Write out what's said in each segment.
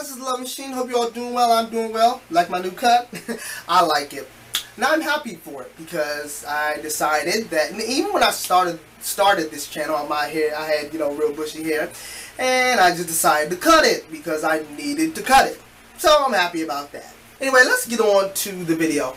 guys, it's Love Machine. Hope you all doing well. I'm doing well. Like my new cut? I like it. Now I'm happy for it because I decided that even when I started this channel on my hair, I had, real bushy hair, and I just decided to cut it because I needed to cut it. So I'm happy about that. Anyway, let's get on to the video.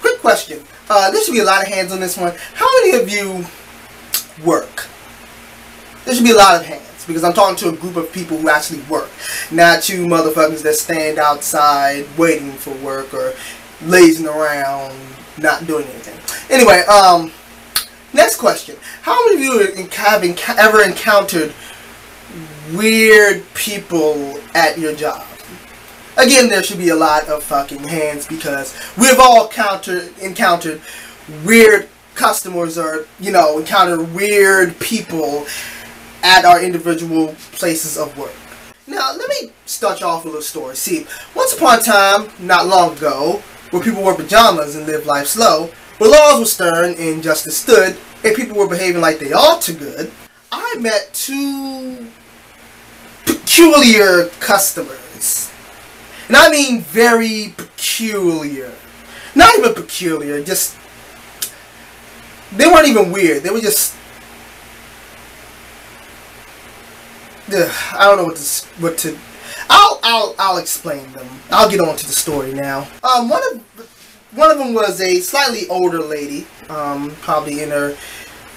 Quick question. There should be a lot of hands on this one. How many of you work? There should be a lot of hands because I'm talking to a group of people who actually work. Not you motherfuckers that stand outside waiting for work or lazing around not doing anything. Anyway, next question. How many of you have ever encountered weird people at your job? Again, there should be a lot of fucking hands because we've all encountered weird customers or, encountered weird people at our individual places of work. Now, let me start you off with a little story. See, once upon a time, not long ago, where people wore pajamas and lived life slow, where laws were stern and justice stood, and people were behaving like they ought to good, I met two peculiar customers. And I mean very peculiar. Not even peculiar, just... They weren't even weird. They were just... I don't know what to... I'll explain them. I'll get on to the story now. One of them was a slightly older lady, probably in her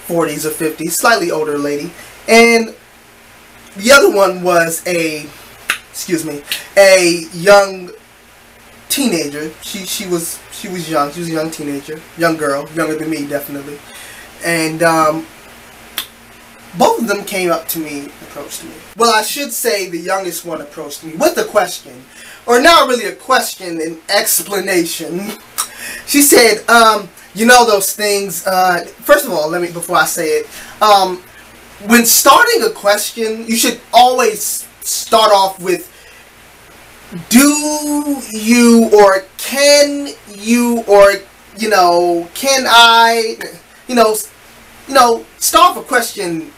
40s or 50s, slightly older lady, and the other one was a young teenager. She was young. She was a young teenager, young girl, younger than me definitely, and both of them came up to me, approached me. Well, I should say the youngest one approached me with a question, or not really a question, an explanation. She said, those things, first of all, before I say it, when starting a question, you should always start off with, do you, or can you, or, can I, start off a question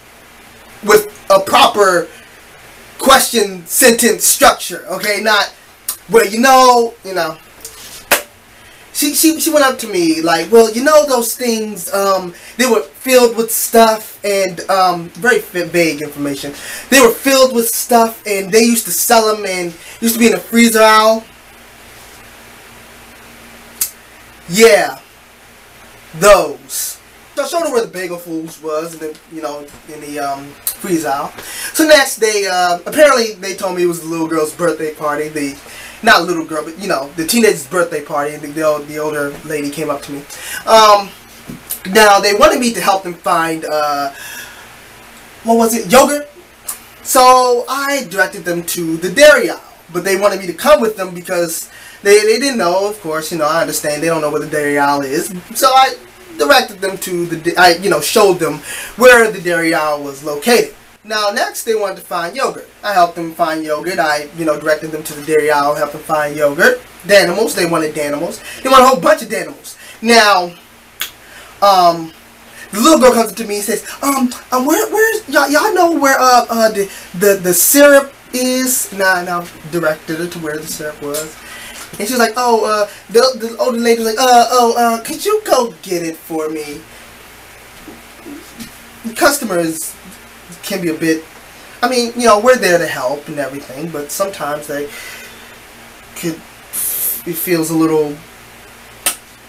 with a proper question sentence structure, okay? Not where she went up to me like, well, those things, they were filled with stuff and very vague information. They were filled with stuff and they used to sell them and used to be in a freezer aisle. Yeah, those. So I showed her where the bagel foods was, in the freezer aisle. So next, apparently they told me it was the little girl's birthday party. Not a little girl, but the teenager's birthday party, and the older lady came up to me. Now they wanted me to help them find yogurt. So I directed them to the dairy aisle, but they wanted me to come with them because they didn't know. Of course, I understand they don't know where the dairy aisle is. So I directed them to showed them where the dairy aisle was located. Now next they wanted to find yogurt. I helped them find yogurt. I directed them to the dairy aisle, helped them find yogurt. Danimals, they wanted Danimals. They want a whole bunch of Danimals. Now the little girl comes up to me and says, where's y'all know where the syrup is? Now directed her to where the syrup was. And she was like, the older lady was like, could you go get it for me? Customers can be a bit, we're there to help and everything, but sometimes it feels a little,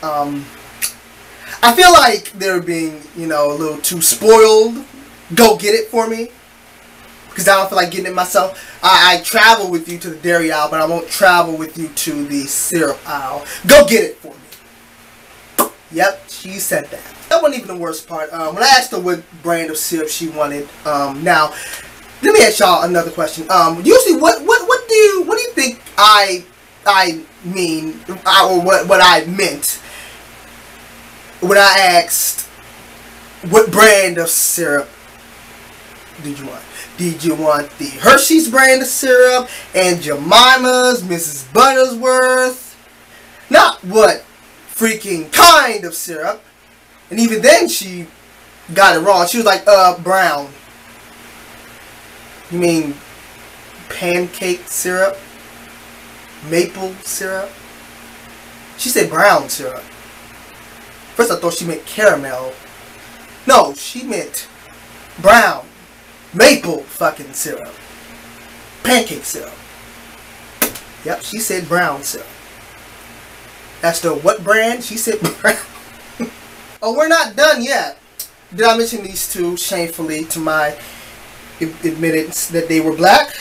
I feel like they're being, a little too spoiled. Go get it for me. Because I don't feel like getting it myself. I travel with you to the dairy aisle, but I won't travel with you to the syrup aisle. Go get it for me. Yep, she said that. That wasn't even the worst part. When I asked her what brand of syrup she wanted, now let me ask y'all another question. Usually, what do you think I mean, or what I meant when I asked what brand of syrup did you want? Did you want the Hershey's brand of syrup, Aunt Jemima's, Mrs. Buttersworth? Not what freaking kind of syrup. And even then she got it wrong. She was like, brown. You mean pancake syrup? maple syrup. She said brown syrup. First I thought she meant caramel. No, she meant brown maple fucking syrup. Pancake syrup. Yep, she said brown syrup. That's the what brand? She said brown. Oh, we're not done yet. Did I mention these two shamefully to my admittance that they were black?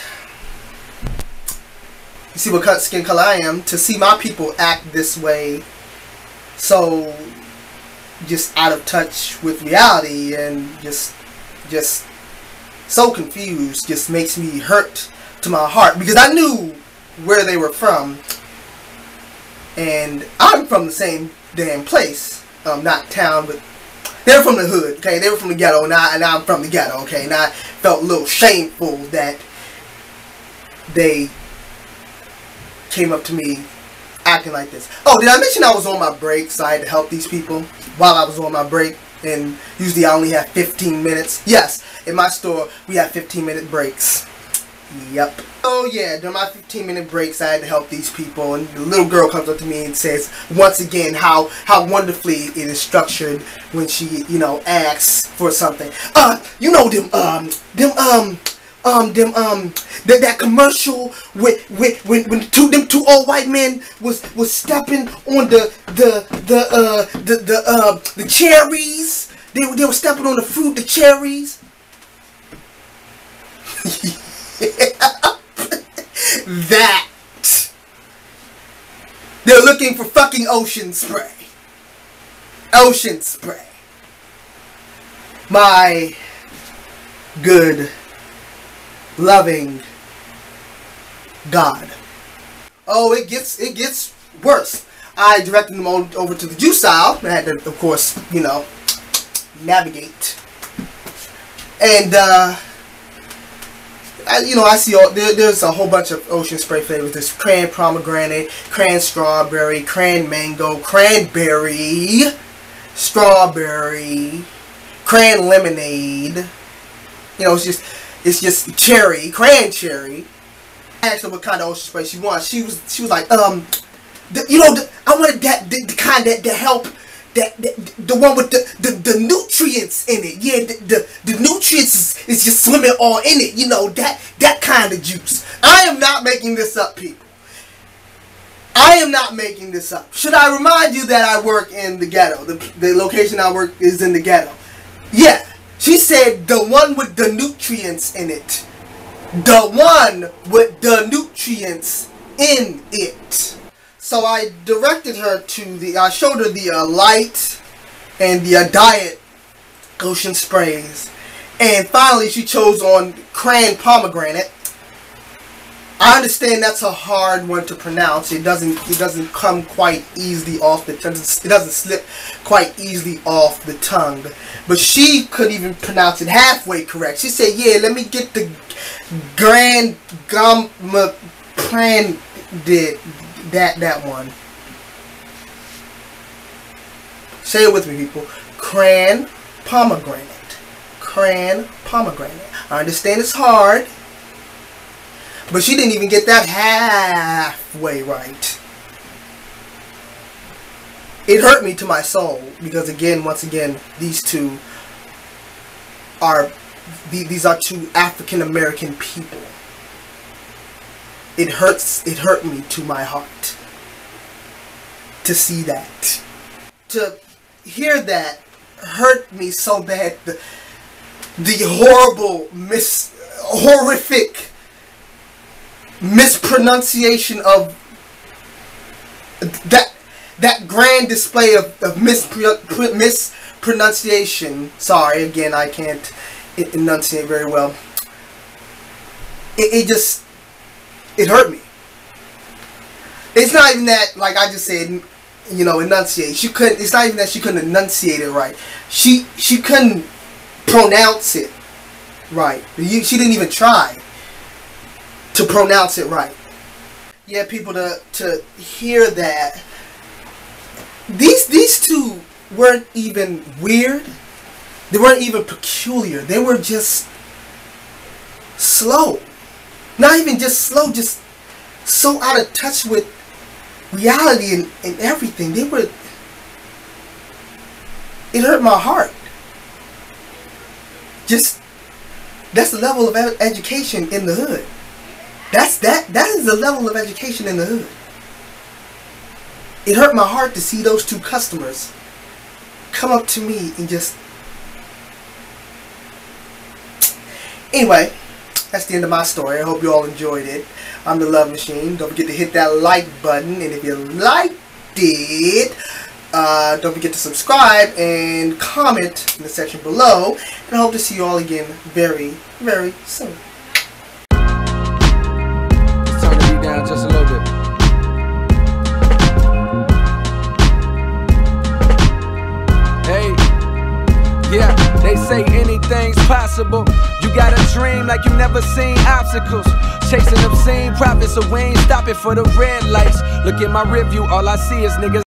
You see what skin color I am. To see my people act this way, so just out of touch with reality and just so confused, just makes me hurt to my heart, because I knew where they were from, and I'm from the same damn place, not town, but they're from the hood, okay? They were from the ghetto, and I'm from the ghetto, okay? And I felt a little shameful that they came up to me acting like this. Oh, did I mention I was on my break, so I had to help these people while I was on my break? And usually I only have 15 minutes. Yes, in my store we have 15-minute breaks. Yep. Oh yeah, during my 15-minute breaks I had to help these people, and the little girl comes up to me and says once again how wonderfully it is structured when she, you know, asks for something. You know that commercial with when them two old white men was stepping on the cherries. They were stepping on the fruit, the cherries. That they're looking for fucking ocean spray. Ocean spray. My good, loving God. Oh, it gets worse. I directed them over to the juice aisle. I had to, of course, you know, navigate. And I see there's a whole bunch of ocean spray flavors. There's cran pomegranate, cran strawberry, cran mango, cranberry, strawberry, cran lemonade. You know, it's just cherry, cran cherry. I asked her what kind of ocean spray she wants. She was like, I wanted the kind that help. The one with the nutrients in it. Yeah, the nutrients is just swimming all in it. You know, that kind of juice. I am not making this up, people. I am not making this up. Should I remind you that I work in the ghetto? The location I work is in the ghetto. Yeah, she said the one with the nutrients in it. The one with the nutrients in it. So I directed her to I showed her the light and the diet ocean sprays. And finally she chose on cran pomegranate. I understand that's a hard one to pronounce. It doesn't come quite easily off the tongue. It doesn't slip quite easily off the tongue. But she couldn't even pronounce it halfway correct. She said, yeah, let me get the grand gamma pran that one. Say it with me, people. Cran pomegranate. Cran pomegranate. I understand it's hard, but she didn't even get that halfway right. It hurt me to my soul because once again, these two are two African American people. It hurt me to my heart to see that. To hear that hurt me so bad. The horrific mispronunciation of that grand display of mispronunciation. Sorry, again, I can't enunciate very well. It hurt me. It's not even that, like I just said, you know, enunciate. She couldn't. It's not even that she couldn't enunciate it right. She couldn't pronounce it right. She didn't even try to pronounce it right. Yeah, people, to hear that. These two weren't even weird. They weren't even peculiar. They were just slow. Not even just slow, just so out of touch with reality and everything. It hurt my heart. Just, that's the level of education in the hood. That is the level of education in the hood. It hurt my heart to see those two customers come up to me and just... Anyway, that's the end of my story. I hope you all enjoyed it. I'm the Love Machine. Don't forget to hit that like button. And if you liked it, don't forget to subscribe and comment in the section below. And I hope to see you all again very, very soon. Let's turn the beat down just a little bit. Hey, yeah, they say anything's possible. You got a dream like you never seen obstacles. Chasing obscene profits, so we ain't stopping for the red lights. Look at my review, all I see is niggas